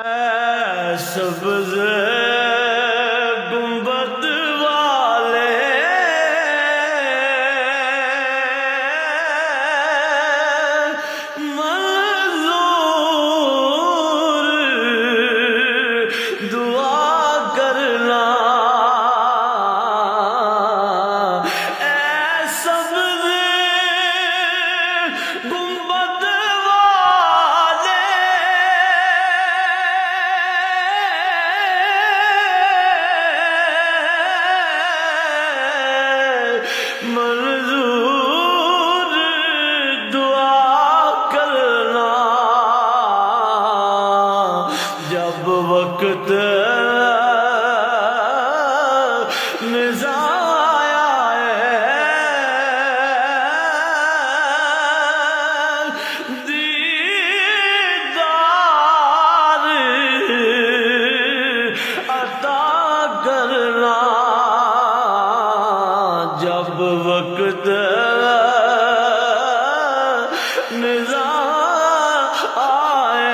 اے سبز گنبد والے منظور دعا کرنا، اے سبز گنبد منظور دعا کرنا، جب وقت نظام آیا ہے، دیدار عطا کرنا، جب وقت نظام آئے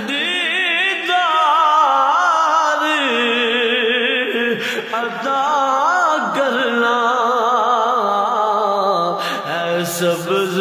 دیدار عطا کرنا، اے سبز